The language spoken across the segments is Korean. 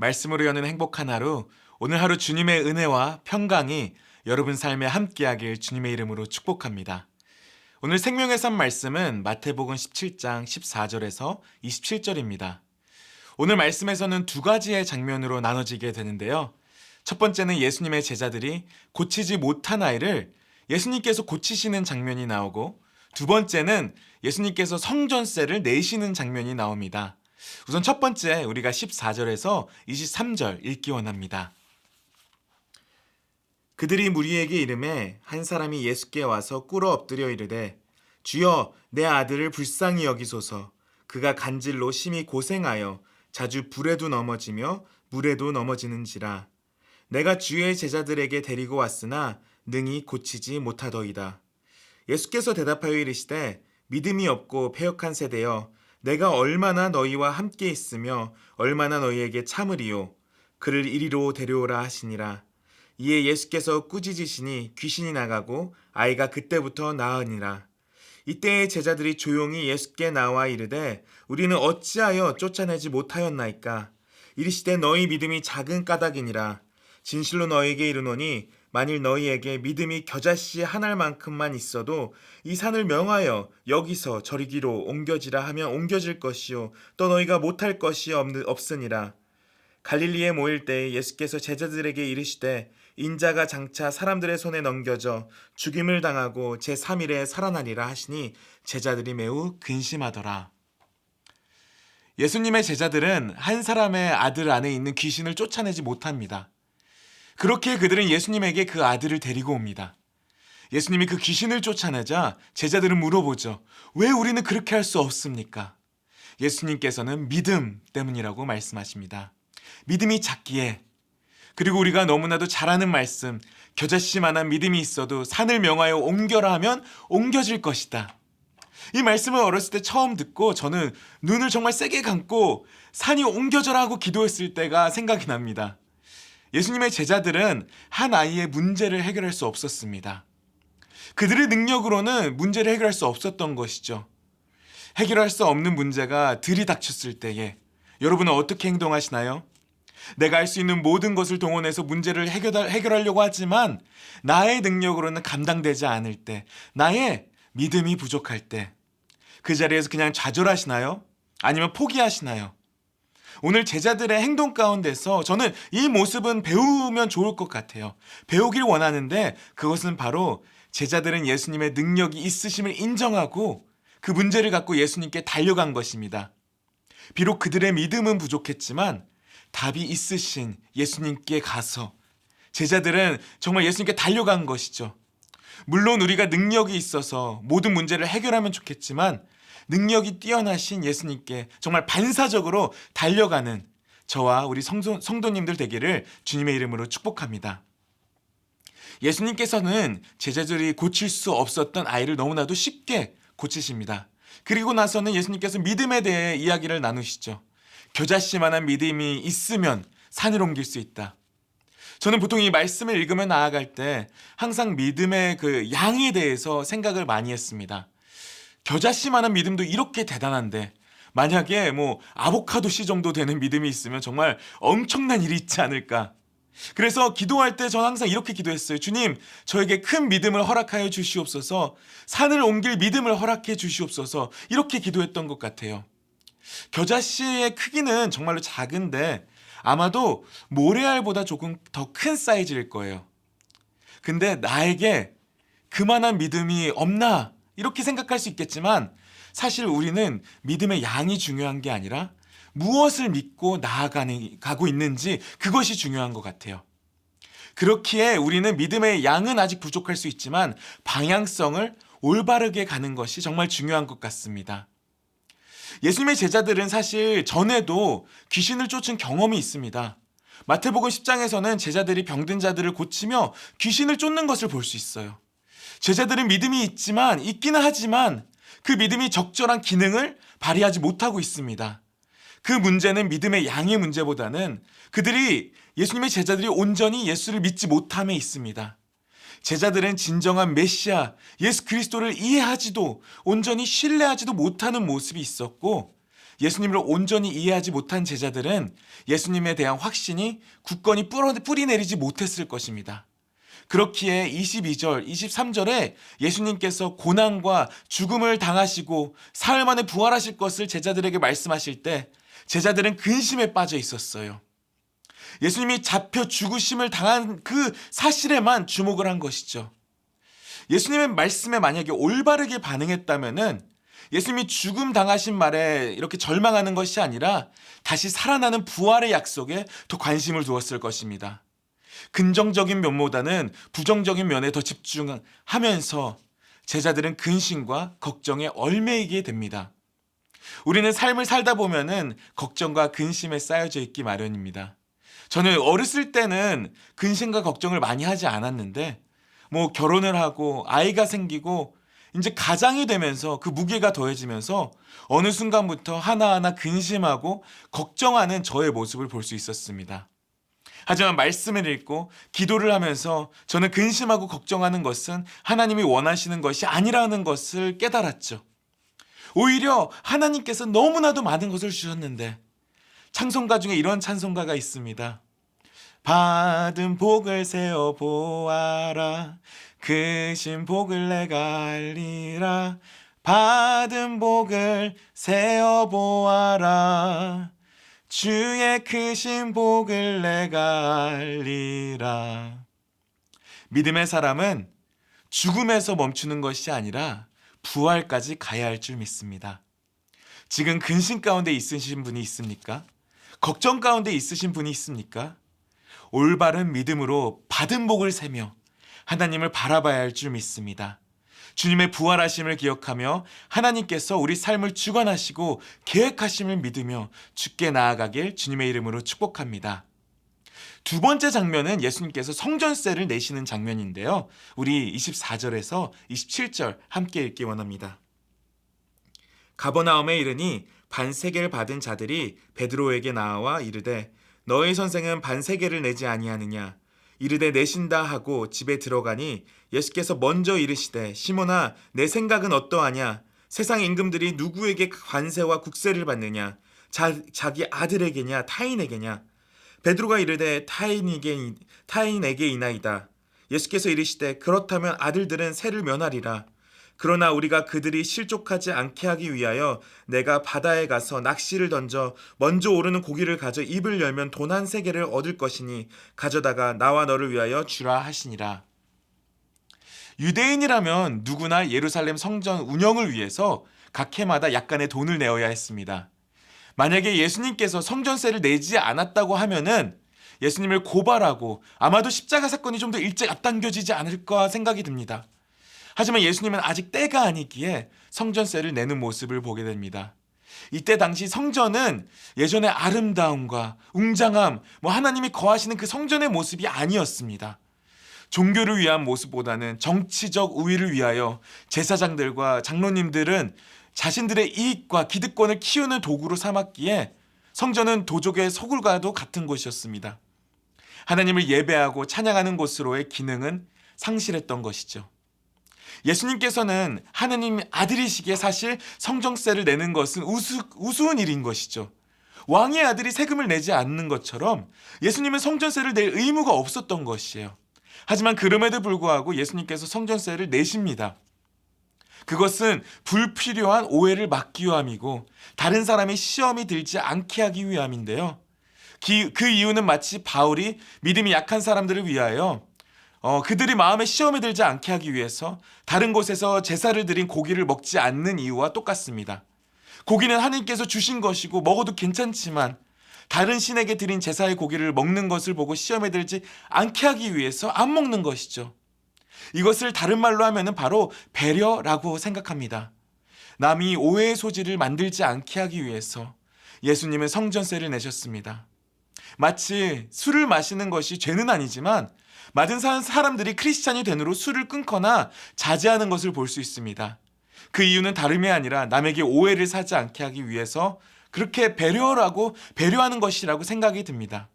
말씀으로 여는 행복한 하루, 오늘 하루 주님의 은혜와 평강이 여러분 삶에 함께하길 주님의 이름으로 축복합니다. 오늘 생명의 산 말씀은 마태복음 17장 14절에서 27절입니다. 오늘 말씀에서는 두 가지의 장면으로 나눠지게 되는데요. 첫 번째는 예수님의 제자들이 고치지 못한 아이를 예수님께서 고치시는 장면이 나오고, 두 번째는 예수님께서 성전세를 내시는 장면이 나옵니다. 우선 첫 번째, 우리가 14절에서 23절 읽기 원합니다. 그들이 무리에게 이르매 한 사람이 예수께 와서 꿇어 엎드려 이르되, 주여, 내 아들을 불쌍히 여기소서. 그가 간질로 심히 고생하여 자주 불에도 넘어지며 물에도 넘어지는지라. 내가 주의 제자들에게 데리고 왔으나 능히 고치지 못하더이다. 예수께서 대답하여 이르시되, 믿음이 없고 패역한 세대여, 내가 얼마나 너희와 함께 있으며 얼마나 너희에게 참으리요. 그를 이리로 데려오라 하시니라. 이에 예수께서 꾸짖으시니 귀신이 나가고 아이가 그때부터 나으니라. 이때의 제자들이 조용히 예수께 나와 이르되, 우리는 어찌하여 쫓아내지 못하였나이까? 이르시되, 너희 믿음이 작은 까닭이니라. 진실로 너희에게 이르노니 만일 너희에게 믿음이 겨자씨 한 알만큼만 있어도 이 산을 명하여 여기서 저리기로 옮겨지라 하면 옮겨질 것이요, 또 너희가 못할 것이 없으니라. 갈릴리에 모일 때에 예수께서 제자들에게 이르시되, 인자가 장차 사람들의 손에 넘겨져 죽임을 당하고 제3일에 살아나리라 하시니 제자들이 매우 근심하더라. 예수님의 제자들은 한 사람의 아들 안에 있는 귀신을 쫓아내지 못합니다. 그렇게 그들은 예수님에게 그 아들을 데리고 옵니다. 예수님이 그 귀신을 쫓아내자 제자들은 물어보죠. 왜 우리는 그렇게 할 수 없습니까? 예수님께서는 믿음 때문이라고 말씀하십니다. 믿음이 작기에, 그리고 우리가 너무나도 잘 아는 말씀, 겨자씨만한 믿음이 있어도 산을 명하여 옮겨라 하면 옮겨질 것이다. 이 말씀을 어렸을 때 처음 듣고 저는 눈을 정말 세게 감고 산이 옮겨져라 하고 기도했을 때가 생각이 납니다. 예수님의 제자들은 한 아이의 문제를 해결할 수 없었습니다. 그들의 능력으로는 문제를 해결할 수 없었던 것이죠. 해결할 수 없는 문제가 들이닥쳤을 때에 여러분은 어떻게 행동하시나요? 내가 할 수 있는 모든 것을 동원해서 문제를 해결하려고 하지만 나의 능력으로는 감당되지 않을 때, 나의 믿음이 부족할 때, 그 자리에서 그냥 좌절하시나요? 아니면 포기하시나요? 오늘 제자들의 행동 가운데서 저는 이 모습은 배우면 좋을 것 같아요. 배우길 원하는데 그것은 바로 제자들은 예수님의 능력이 있으심을 인정하고 그 문제를 갖고 예수님께 달려간 것입니다. 비록 그들의 믿음은 부족했지만 답이 있으신 예수님께 가서 제자들은 정말 예수님께 달려간 것이죠. 물론 우리가 능력이 있어서 모든 문제를 해결하면 좋겠지만 능력이 뛰어나신 예수님께 정말 반사적으로 달려가는 저와 우리 성도님들 되기를 주님의 이름으로 축복합니다. 예수님께서는 제자들이 고칠 수 없었던 아이를 너무나도 쉽게 고치십니다. 그리고 나서는 예수님께서 믿음에 대해 이야기를 나누시죠. 겨자씨만한 믿음이 있으면 산을 옮길 수 있다. 저는 보통 이 말씀을 읽으며 나아갈 때 항상 믿음의 그 양에 대해서 생각을 많이 했습니다. 겨자씨만한 믿음도 이렇게 대단한데 만약에 아보카도 씨 정도 되는 믿음이 있으면 정말 엄청난 일이 있지 않을까. 그래서 기도할 때 저는 항상 이렇게 기도했어요. 주님, 저에게 큰 믿음을 허락하여 주시옵소서. 산을 옮길 믿음을 허락해 주시옵소서. 이렇게 기도했던 것 같아요. 겨자씨의 크기는 정말로 작은데 아마도 모래알보다 조금 더 큰 사이즈일 거예요. 근데 나에게 그만한 믿음이 없나? 이렇게 생각할 수 있겠지만 사실 우리는 믿음의 양이 중요한 게 아니라 무엇을 믿고 나아가고 있는지 그것이 중요한 것 같아요. 그렇기에 우리는 믿음의 양은 아직 부족할 수 있지만 방향성을 올바르게 가는 것이 정말 중요한 것 같습니다. 예수님의 제자들은 사실 전에도 귀신을 쫓은 경험이 있습니다. 마태복음 10장에서는 제자들이 병든 자들을 고치며 귀신을 쫓는 것을 볼 수 있어요. 제자들은 믿음이 있기는 하지만 그 믿음이 적절한 기능을 발휘하지 못하고 있습니다. 그 문제는 믿음의 양의 문제보다는 예수님의 제자들이 온전히 예수를 믿지 못함에 있습니다. 제자들은 진정한 메시아 예수 그리스도를 이해하지도 온전히 신뢰하지도 못하는 모습이 있었고, 예수님을 온전히 이해하지 못한 제자들은 예수님에 대한 확신이 굳건히 뿌리내리지 못했을 것입니다. 그렇기에 22절, 23절에 예수님께서 고난과 죽음을 당하시고 사흘 만에 부활하실 것을 제자들에게 말씀하실 때 제자들은 근심에 빠져 있었어요. 예수님이 잡혀 죽으심을 당한 그 사실에만 주목을 한 것이죠. 예수님의 말씀에 만약에 올바르게 반응했다면은 예수님이 죽음 당하신 말에 이렇게 절망하는 것이 아니라 다시 살아나는 부활의 약속에 더 관심을 두었을 것입니다. 긍정적인 면보다는 부정적인 면에 더 집중하면서 제자들은 근심과 걱정에 얽매이게 됩니다. 우리는 삶을 살다 보면은 걱정과 근심에 쌓여져 있기 마련입니다. 저는 어렸을 때는 근심과 걱정을 많이 하지 않았는데 결혼을 하고 아이가 생기고 이제 가장이 되면서 그 무게가 더해지면서 어느 순간부터 하나하나 근심하고 걱정하는 저의 모습을 볼 수 있었습니다. 하지만 말씀을 읽고 기도를 하면서 저는 근심하고 걱정하는 것은 하나님이 원하시는 것이 아니라는 것을 깨달았죠. 오히려 하나님께서 너무나도 많은 것을 주셨는데 찬송가 중에 이런 찬송가가 있습니다. 받은 복을 세어 보아라. 크신 복을 내가 알리라. 받은 복을 세어 보아라. 주의 크신 복을 내가 알리라. 믿음의 사람은 죽음에서 멈추는 것이 아니라 부활까지 가야 할 줄 믿습니다. 지금 근심 가운데 있으신 분이 있습니까? 걱정 가운데 있으신 분이 있습니까? 올바른 믿음으로 받은 복을 세며 하나님을 바라봐야 할 줄 믿습니다. 주님의 부활하심을 기억하며 하나님께서 우리 삶을 주관하시고 계획하심을 믿으며 주께 나아가길 주님의 이름으로 축복합니다. 두 번째 장면은 예수님께서 성전세를 내시는 장면인데요. 우리 24절에서 27절 함께 읽기 원합니다. 가버나움에 이르니 반세계를 받은 자들이 베드로에게 나와 이르되 너희 선생은 반세계를 내지 아니하느냐. 이르되 내신다 하고 집에 들어가니 예수께서 먼저 이르시되 시몬아 내 생각은 어떠하냐. 세상 임금들이 누구에게 관세와 국세를 받느냐. 자기 아들에게냐 타인에게냐. 베드로가 이르되 타인에게 이나이다. 예수께서 이르시되 그렇다면 아들들은 세를 면하리라. 그러나 우리가 그들이 실족하지 않게 하기 위하여 내가 바다에 가서 낚시를 던져 먼저 오르는 고기를 가져 입을 열면 돈 한 세겔을 얻을 것이니 가져다가 나와 너를 위하여 주라 하시니라. 유대인이라면 누구나 예루살렘 성전 운영을 위해서 각 해마다 약간의 돈을 내어야 했습니다. 만약에 예수님께서 성전세를 내지 않았다고 하면은 예수님을 고발하고 아마도 십자가 사건이 좀 더 일찍 앞당겨지지 않을까 생각이 듭니다. 하지만 예수님은 아직 때가 아니기에 성전세를 내는 모습을 보게 됩니다. 이때 당시 성전은 예전의 아름다움과 웅장함, 하나님이 거하시는 그 성전의 모습이 아니었습니다. 종교를 위한 모습보다는 정치적 우위를 위하여 제사장들과 장로님들은 자신들의 이익과 기득권을 키우는 도구로 삼았기에 성전은 도적의 소굴과도 같은 곳이었습니다. 하나님을 예배하고 찬양하는 곳으로의 기능은 상실했던 것이죠. 예수님께서는 하나님 아들이시기에 사실 성전세를 내는 것은 우스운 일인 것이죠. 왕의 아들이 세금을 내지 않는 것처럼 예수님은 성전세를 낼 의무가 없었던 것이에요. 하지만 그럼에도 불구하고 예수님께서 성전세를 내십니다. 그것은 불필요한 오해를 막기 위함이고 다른 사람이 시험이 들지 않게 하기 위함인데요. 그 이유는 마치 바울이 믿음이 약한 사람들을 위하여 그들이 마음에 시험에 들지 않게 하기 위해서 다른 곳에서 제사를 드린 고기를 먹지 않는 이유와 똑같습니다. 고기는 하나님께서 주신 것이고 먹어도 괜찮지만 다른 신에게 드린 제사의 고기를 먹는 것을 보고 시험에 들지 않게 하기 위해서 안 먹는 것이죠. 이것을 다른 말로 하면 바로 배려라고 생각합니다. 남이 오해의 소지를 만들지 않게 하기 위해서 예수님은 성전세를 내셨습니다. 마치 술을 마시는 것이 죄는 아니지만 많은 사람들이 크리스찬이 된 후로 술을 끊거나 자제하는 것을 볼 수 있습니다. 그 이유는 다름이 아니라 남에게 오해를 사지 않게 하기 위해서 그렇게 배려하는 것이라고 생각이 듭니다.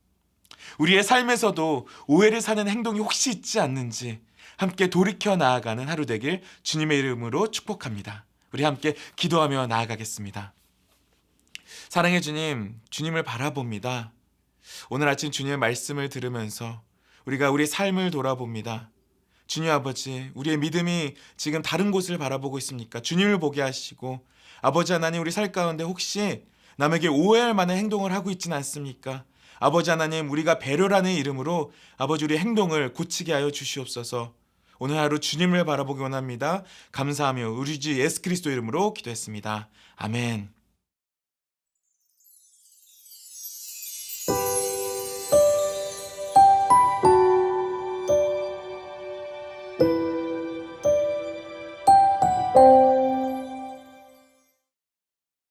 우리의 삶에서도 오해를 사는 행동이 혹시 있지 않는지 함께 돌이켜 나아가는 하루 되길 주님의 이름으로 축복합니다. 우리 함께 기도하며 나아가겠습니다. 사랑의 주님, 주님을 바라봅니다. 오늘 아침 주님의 말씀을 들으면서 우리가 우리 삶을 돌아봅니다. 주님 아버지, 우리의 믿음이 지금 다른 곳을 바라보고 있습니까? 주님을 보게 하시고, 아버지 하나님, 우리 살 가운데 혹시 남에게 오해할 만한 행동을 하고 있지는 않습니까? 아버지 하나님, 우리가 배려라는 이름으로 아버지 우리 행동을 고치게 하여 주시옵소서. 오늘 하루 주님을 바라보기 원합니다. 감사하며 우리 주 예수 그리스도 이름으로 기도했습니다. 아멘.